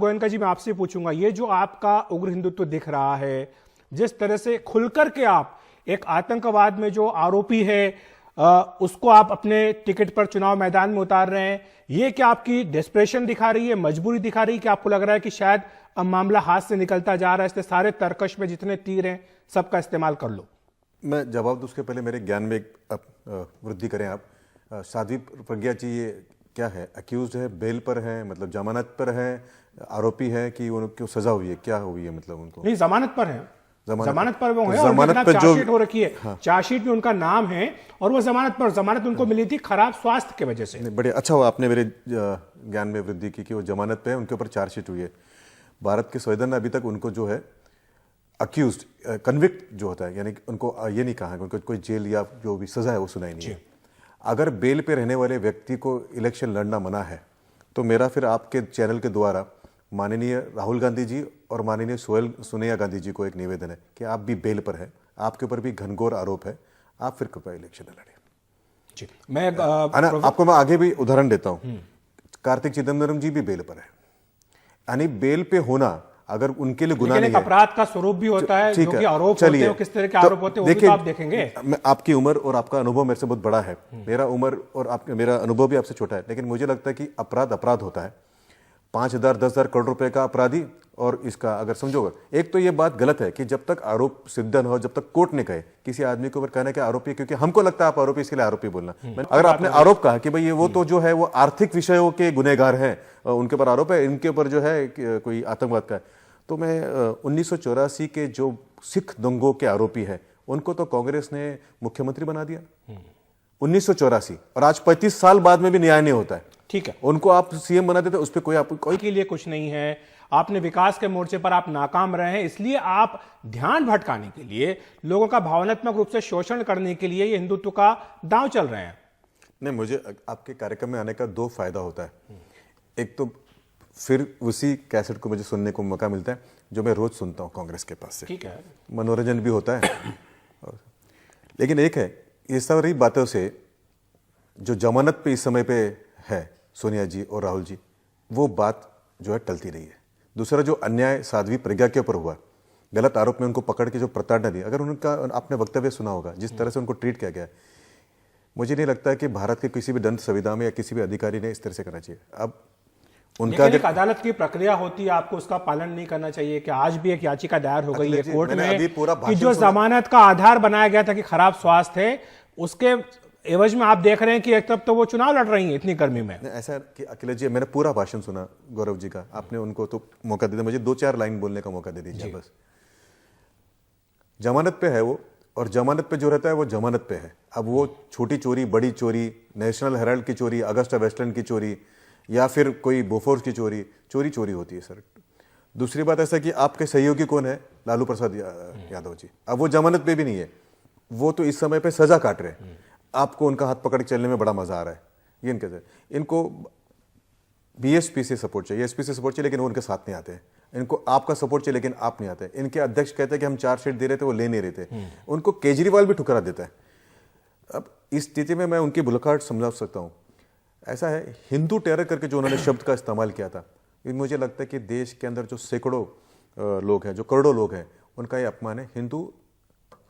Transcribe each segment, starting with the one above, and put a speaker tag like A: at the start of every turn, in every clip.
A: गोयनका जी, मैं आपसे पूछूंगा, ये जो आपका उग्र हिंदुत्व दिख रहा है, जिस तरह से खुलकर के आप एक आतंकवाद में जो आरोपी है उसको आप अपने टिकट पर चुनाव मैदान में उतार रहे हैं, ये क्या आपकी डेस्परेशन दिखा रही है, मजबूरी दिखा रही है, कि आपको लग रहा है कि शायद अब मामला हाथ से निकलता जा रहा है, इसलिए सारे तर्कश में जितने तीर हैं सबका इस्तेमाल कर लो?
B: मैं जवाब दूं उसके पहले मेरे ज्ञान में वृद्धि करें आप। साध्वी प्रज्ञा जी ये क्या है, अक्यूज है, बेल पर है, मतलब जमानत पर है, आरोपी है कि उनको सजा हुई है, क्या हुई है? मतलब उनको
A: नहीं, जमानत पर है, जमानत पर वो है,
B: जमानत
A: और
B: पर जो
A: चार्जशीट हो रखी है, हाँ। चार्जशीट में उनका नाम है और वो जमानत पर, जमानत उनको मिली थी खराब स्वास्थ्य की वजह से।
B: बड़े अच्छा हुआ आपने मेरे ज्ञान में वृद्धि की कि वो जमानत पे है, उनके ऊपर चार्जशीट हुई है। भारत के संविधान ने अभी तक उनको जो है अक्यूज्ड, कन्विक्ट जो होता है, यानी उनको ये नहीं कहा कि उनको कोई जेल या जो भी सजा है वो सुनाई नहीं है। अगर बेल पे रहने वाले व्यक्ति को इलेक्शन लड़ना मना है तो मेरा फिर आपके चैनल के द्वारा माननीय राहुल गांधी जी और माननीय सोनिया गांधी जी को एक निवेदन है कि आप भी बेल पर है, आपके ऊपर भी घनघोर आरोप है, आप फिर कृपया इलेक्शन न लड़े।
A: जी, मैं
B: आपको मैं आगे भी उदाहरण देता हूं। कार्तिक चिदम्बरम जी भी बेल पर है, यानी बेल पे होना अगर उनके लिए गुनाह नहीं है,
A: अपराध का स्वरूप भी होता है, जो कि आरोप होते हैं, किस तरह के आरोप होते हैं वो भी तो आप देखेंगे।
B: आपकी उम्र और आपका अनुभव मेरे से बहुत बड़ा है, मेरा उम्र और मेरा अनुभव भी आपसे छोटा है, लेकिन मुझे लगता है कि अपराध होता है। 5,000 10,000 करोड़ रुपए का अपराधी और इसका अगर समझोगे, एक तो ये बात गलत है कि जब तक आरोप सिद्ध न हो, जब तक कोर्ट ने कहे किसी आदमी के ऊपर कहना कि आरोपी है, क्योंकि हमको लगता है आप आरोपी इसलिए आरोपी बोलना। अगर आपने आरोप कहा कि भाई ये वो तो जो है वो आर्थिक विषयों के गुनहगार हैं, उनके ऊपर आरोप है, इनके ऊपर जो है कोई आतंकवाद का है, तो मैं 1984 के जो सिख दंगों के आरोपी है उनको तो कांग्रेस ने मुख्यमंत्री बना दिया 1984, और आज 35 साल बाद में भी न्याय नहीं होता है।
A: ठीक है,
B: उनको आप सीएम बना देते, उस पर कोई
A: के लिए कुछ नहीं है। आपने विकास के मोर्चे पर आप नाकाम रहे हैं, इसलिए आप ध्यान भटकाने के लिए, लोगों का भावनात्मक रूप से शोषण करने के लिए ये हिंदुत्व का दांव चल रहे हैं।
B: नहीं, मुझे आपके कार्यक्रम में आने का 2 फायदा होता है। एक तो फिर उसी कैसेट को मुझे सुनने को मौका मिलता है जो मैं रोज सुनता हूं कांग्रेस के पास से,
A: ठीक है,
B: मनोरंजन भी होता है। लेकिन एक है, ये सारी बातों से जो जमानत पे इस समय पे है सोनिया जी और राहुल जी, वो बात जो है टलती नहीं है। दूसरा जो अन्याय साध्वी प्रज्ञा के ऊपर हुआ, गलत आरोप में उनको पकड़ के जो प्रताड़ना दी, अगर उनका आपने वक्तव्य सुना होगा जिस तरह से उनको ट्रीट किया गया, मुझे नहीं लगता कि भारत के किसी भी दंड संविधा में या किसी भी अधिकारी ने इस तरह से करना चाहिए। अब
A: उनका एक अदालत की प्रक्रिया होती है, आपको उसका पालन नहीं करना चाहिए। कि आज भी एक याचिका दायर हो गई है कोर्ट में कि जो जमानत का आधार बनाया गया था कि खराब स्वास्थ्य है, उसके एवज में आप देख रहे हैं कि एक तरफ तो वो चुनाव लड़ रही हैं इतनी गर्मी में।
B: ऐसा कि अखिलेश जी, मैंने पूरा भाषण सुना गौरव जी का, आपने उनको तो मौका दे दिया, मुझे 2-4 लाइन बोलने का मौका दे दीजिए बस। जमानत पे है वो, और जमानत पे जो रहता है वो जमानत पे है। अब वो छोटी चोरी, बड़ी चोरी, नेशनल हेराल्ड की चोरी, अगस्टा वेस्टलैंड की चोरी, या फिर कोई बोफोर्स की चोरी होती है सर। दूसरी बात ऐसा कि आपके सहयोगी कौन है, लालू प्रसाद यादव जी, अब वो जमानत पे भी नहीं है, वो तो इस समय पे सजा काट रहे हैं। आपको उनका हाथ पकड़ के चलने में बड़ा मजा आ रहा है। ये इनको बीएसपी से सपोर्ट चाहिए, एसपी से सपोर्ट चाहिए, लेकिन वो उनके साथ नहीं आते हैं। इनको आपका सपोर्ट चाहिए लेकिन आप नहीं आते। इनके अध्यक्ष कहते हैं कि हम चार्जशीट दे रहे थे, वो ले नहीं रहे थे। उनको केजरीवाल भी ठुकरा देता है। अब इस स्थिति में मैं उनकी बुलखाहट समझा सकता हूं। ऐसा है, हिंदू टेरर करके जो उन्होंने शब्द का इस्तेमाल किया था, मुझे लगता है कि देश के अंदर जो सैकड़ों लोग हैं, जो करोड़ों लोग हैं, उनका ये अपमान है। हिंदू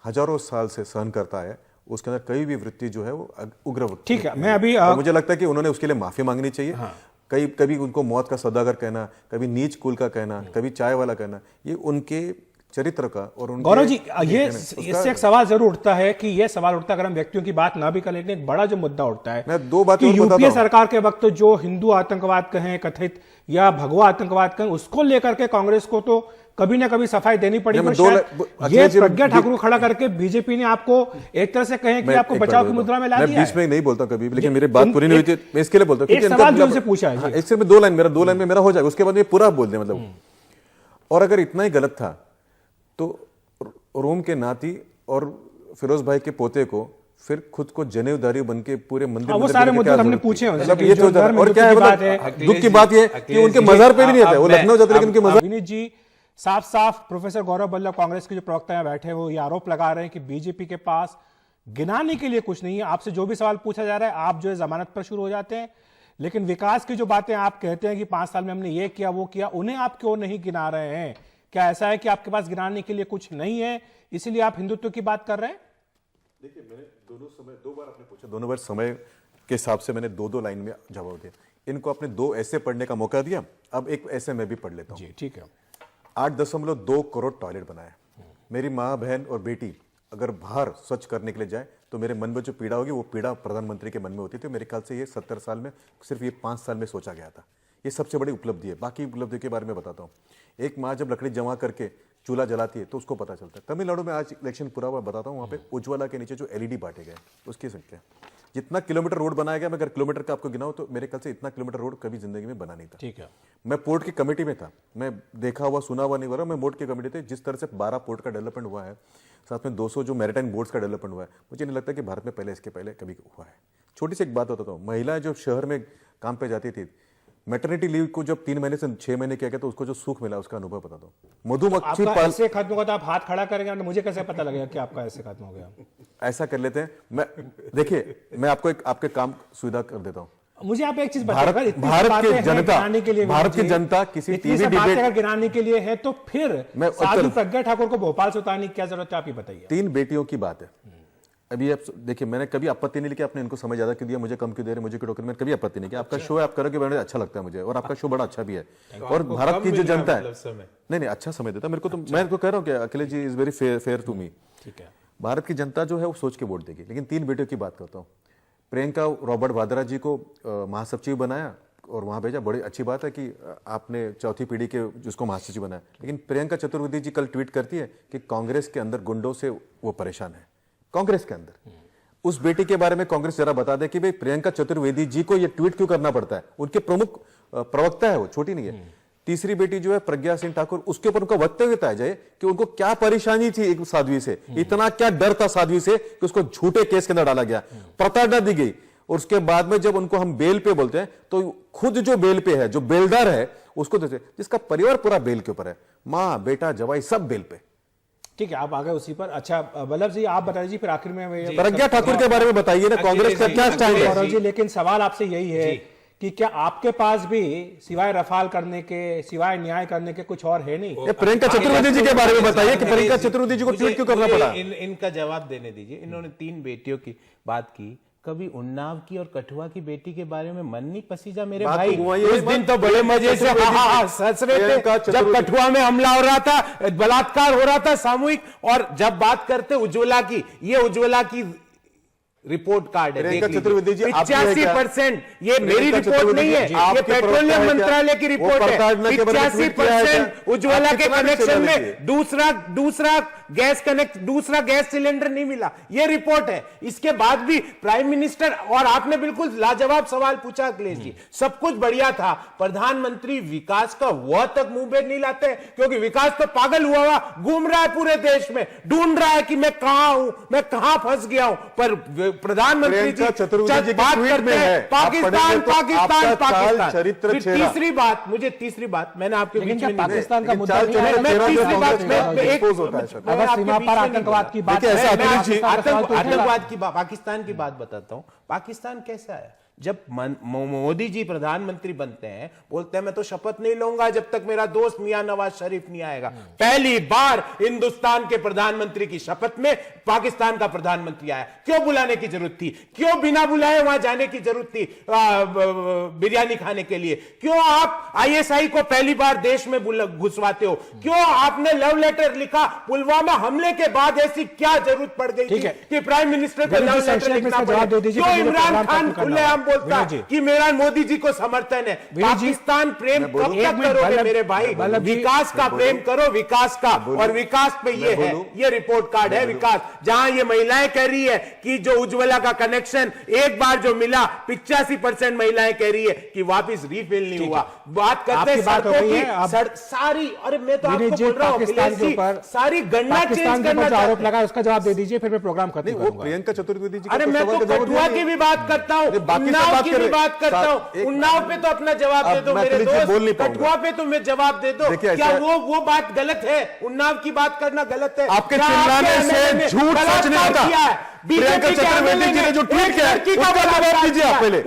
B: हजारों साल से सहन करता है, उसके अंदर कई भी वृत्ति जो है वो उग्र वृत्ति।
A: ठीक है, मैं अभी
B: मुझे लगता है कि उन्होंने उसके लिए माफी मांगनी चाहिए। हाँ। कभी उनको मौत का सौदागर कहना, कभी नीच कुल का कहना, कभी चाय वाला कहना, ये उनके चरित्र का और उनके।
A: गौरव जी, ये इससे एक सवाल जरूर उठता है कि ये सवाल उठता है, अगर हम व्यक्तियों की बात ना भी कर, लेकिन एक बड़ा जो मुद्दा उठता है,
B: मैं 2 बातें
A: यूपीए सरकार के वक्त जो हिंदू आतंकवाद कहें कथित, या भगवा आतंकवाद कहें, उसको लेकर के कांग्रेस को तो कभी ना कभी सफाई देनी पड़ी। ये प्रज्ञा ठाकुर खड़ा करके बीजेपी ने आपको एक तरह से कहें कि आपको बचाव की मुद्रा में ला दिया।
B: मैं बीच में नहीं बोलता कभी, लेकिन मेरी बात पूरी नहीं हुई थी, मैं इसके लिए बोलता हूं।
A: एक सवाल जो उनसे पूछा है,
B: इससे मैं 2 लाइन में मेरा हो जाएगा, उसके बाद ये पूरा बोल दे मतलब। और अगर इतना ही गलत था तो रोम के नाती और फिरोज भाई के पोते को फिर खुद को जनेऊधारी बन के पूरे मंदिर,
A: वो सारे मुद्दे हमने पूछे हैं।
B: मतलब ये तो और क्या है, दुख की बात ये कि उनके मजार पे भी नहीं आते, वो लखनऊ जाते लेकिन उनके मजार।
A: विनीत जी, साफ प्रोफेसर गौरव बल्लभ कांग्रेस के जो प्रवक्ता यहाँ बैठे वो ये आरोप लगा रहे हैं कि बीजेपी के पास गिनाने के लिए कुछ नहीं है। आपसे जो भी सवाल पूछा जा रहा है, आप जो है जमानत पर शुरू हो जाते हैं, लेकिन विकास की जो बातें आप कहते हैं कि 5 साल में हमने ये किया वो किया, उन्हें आप क्यों नहीं गिना रहे हैं? क्या ऐसा है कि आपके पास गिनाने के लिए कुछ नहीं है, इसीलिए आप हिंदुत्व की बात कर रहे हैं?
B: देखिए, मैंने दो बार आपने पूछा, दोनों बार समय के हिसाब से मैंने दो लाइन में जवाब दिया। इनको आपने 2 ऐसे पढ़ने का मौका दिया, अब एक ऐसे मैं भी पढ़ लेता हूँ।
A: जी ठीक है।
B: 8.2 करोड़ टॉयलेट बनाए। मेरी माँ, बहन और बेटी अगर बाहर स्वच्छ करने के लिए जाए तो मेरे मन में जो पीड़ा होगी वो पीड़ा प्रधानमंत्री के मन में होती थी। मेरे ख्याल से ये 70 साल में, सिर्फ ये 5 साल में सोचा गया था। ये सबसे बड़ी उपलब्धि है। बाकी उपलब्धि के बारे में बताता हूँ। एक माँ जब लकड़ी जमा करके चूल्हा जलाती है तो उसको पता चलता है। तमिलनाडु में आज इलेक्शन पूरा हुआ, बताता हूँ, वहाँ पे उज्ज्वला के नीचे जो LED बांटे गए उसकी संख्या, जितना किलोमीटर रोड बनाया गया, मैं अगर किलोमीटर का आपको गिनाऊं तो मेरे ख्याल से इतना किलोमीटर रोड कभी जिंदगी में बना नहीं था।
A: ठीक है।
B: मैं पोर्ट की कमेटी में था, मैं देखा हुआ सुना हुआ नहीं हो रहा, मैं पोर्ट की कमेटी थे। जिस तरह से 12 पोर्ट का डेवलपमेंट हुआ है, साथ में 200 जो मैरिटाइम बोर्ड्स का डेवलपमेंट हुआ है, मुझे नहीं लगता कि भारत में इसके पहले कभी हुआ है। छोटी सी एक बात बताता हूँ, महिलाएं जो शहर में काम पे जाती थी, मैटरनिटी लीव को जब 3 महीने से 6 महीने किया गया तो उसको जो सुख मिला उसका अनुभव बताता हूँ। मधुमक्खी
A: आपका ऐसे खत्म होगा तो आप हाथ खड़ा करेंगे, मुझे कैसे पता लगेगा कि आपका ऐसे खत्म हो गया?
B: ऐसा कर लेते हैं। मैं देखिए, मैं आपको एक आपके काम सुविधा कर देता हूँ।
A: मुझे आप एक चीज
B: भारत की जनता किसी टीवी डिबेट
A: अगर गिनाने के लिए है तो फिर
B: मैं
A: साधु प्रज्ञा ठाकुर को भोपाल से उतारने की क्या जरूरत है, आप ही बताइए।
B: 3 बेटियों की बात है। अभी आप देखिए, मैंने कभी आपत्ति नहीं लिखी, आपने इनको समय ज्यादा क्यों दिया, मुझे कम क्यों दे रहे, मुझे क्यों टोकर, मैंने कभी आपत्ति नहीं किया। आपका शो है, आप करोगे, बड़ा अच्छा लगता है मुझे, और आपका शो बड़ा अच्छा भी है। और भारत की जो जनता है, नहीं अच्छा समय देता मेरे को, तो मैं तो कह रहा हूँ कि Akhilesh ji is very fair to me.
A: ठीक है।
B: भारत की जनता जो है वो सोच के वोट देगी। लेकिन 3 बेटियों की बात करता हूँ। प्रियंका रॉबर्ट वाड्रा जी को महासचिव बनाया और वहां भेजा, बड़ी अच्छी बात है कि आपने चौथी पीढ़ी के जिसको महासचिव बनाया। लेकिन प्रियंका चतुर्वेदी जी कल ट्वीट करती है कि कांग्रेस के अंदर गुंडों से वो परेशान है। कांग्रेस के अंदर उस बेटी के बारे में कांग्रेस जरा बता दे कि भाई प्रियंका चतुर्वेदी जी को ये ट्वीट क्यों करना पड़ता है। उनके प्रमुख प्रवक्ता है, वो छोटी नहीं है। तीसरी बेटी जो है प्रज्ञा सिंह ठाकुर, उसके ऊपर उनका वक्तव्य बताया जाए कि उनको क्या परेशानी थी एक साध्वी से, इतना क्या डर था साध्वी से कि उसको झूठे केस के अंदर डाला गया, प्रताड़ना दी गई। और उसके बाद में जब उनको हम बेल पे बोलते हैं तो खुद जो बेल पे है, जो बेलदार है, उसको देते, जिसका परिवार पूरा बेल के ऊपर है, माँ बेटा जवाई सब बेल पे।
A: ठीक है, आप आ गए उसी पर। अच्छा वल्लभ जी, आप बता दीजिए फिर आखिर में
B: प्रज्ञा ठाकुर के बारे में बताइए ना, कांग्रेस का क्या स्टैंड है
A: जी। लेकिन सवाल आपसे यही है कि क्या आपके पास भी सिवाय रफाल करने के, सिवाय न्याय करने के कुछ और है नहीं?
B: प्रियंका चतुर्वेदी जी के बारे में बताइए कि प्रियंका चतुर्वेदी जी को ट्वीट क्यों करना पड़ा?
C: इनका जवाब देने दीजिए। इन्होंने 3 बेटियों की बात की, कभी उन्नाव की और कठुआ की बेटी के बारे में मन नहीं पसीजा मेरे भाई? उस दिन तो बड़े मजे से हंस रहे थे जब कठुआ में हमला हो रहा था, बलात्कार हो रहा था सामूहिक। और जब बात करते उज्ज्वला की, ये उज्ज्वला की रिपोर्ट कार्ड है, 85%। ये मेरी रिपोर्ट नहीं है, ये पेट्रोलियम मंत्रालय की रिपोर्ट है। 85% उज्ज्वला के कनेक्शन में दूसरा गैस सिलेंडर नहीं मिला, ये रिपोर्ट है। इसके बाद भी प्राइम मिनिस्टर, और आपने बिल्कुल लाजवाब सवाल पूछा अखिलेश जी, सब कुछ बढ़िया था, प्रधानमंत्री विकास का वह तक मुंह पे नहीं लाते, क्योंकि विकास तो पागल हुआ घूम रहा है पूरे देश में, ढूंढ रहा है कि मैं कहां हूं, मैं कहां फंस गया हूं। पर प्रधानमंत्री जी बात करते हैं पाकिस्तान पाकिस्तान पाकिस्तान।
B: चरित्र
C: तीसरी बात मैंने आपके बीच में
A: पाकिस्तान का मुद्दा सीमा पर आतंकवाद की बात,
C: आतंकवाद की पाकिस्तान की बात बताता हूं। पाकिस्तान कैसा है? जब मोदी जी प्रधानमंत्री बनते हैं, बोलते हैं मैं तो शपथ नहीं लूंगा जब तक मेरा दोस्त मियां नवाज शरीफ नहीं आएगा। पहली बार हिंदुस्तान के प्रधानमंत्री की शपथ में पाकिस्तान का प्रधानमंत्री आया। क्यों बुलाने की जरूरत थी? क्यों बिना बुलाए वहां जाने की जरूरत थी बिरयानी खाने के लिए? क्यों आप ISI को पहली बार देश में घुसवाते हो? क्यों आपने लव लेटर लिखा? पुलवामा हमले के बाद ऐसी क्या जरूरत पड़ गई थी कि प्राइम मिनिस्टर को लव लेटर लिखना पड़े? क्यों इमरान खान खुलेआम बोलता है कि मेरा मोदी जी को समर्थन है? पाकिस्तान प्रेम कब तक करोगे मेरे भाई? विकास का प्रेम करो, विकास का। और विकास पे ये है, ये रिपोर्ट कार्ड है विकास, जहां ये महिलाएं कह रही है कि जो उज्ज्वला का कनेक्शन एक बार जो मिला, 85% महिलाएं कह रही है कि वापिस रीफिल नहीं हुआ। बात करते हैं सड़कों की, सारी, अरे मैं तो आपको बोल रहा हूं सारी गणना चेंज करना
A: आरोप लगा, उसका जवाब दे दीजिए, फिर मैं प्रोग्राम खत्म करूंगा।
B: प्रियंका चतुर्वेदी जी,
C: अरे मैं तो कठुआ की भी बात करता हूं, उन्नाव की भी बात करता हूं। उन्नाव पे तो अपना जवाब दे दो मेरे दोस्त, कठुआ पे तो मैं जवाब दे दो। क्या वो बात गलत है? उन्नाव की बात करना गलत है?
B: आपके चिल्लाने से झूठ सच नहीं होता। प्रियंका चतुर्वेदी जी ने जो ट्वीट किया है उसका जवाब दीजिए आप पहले।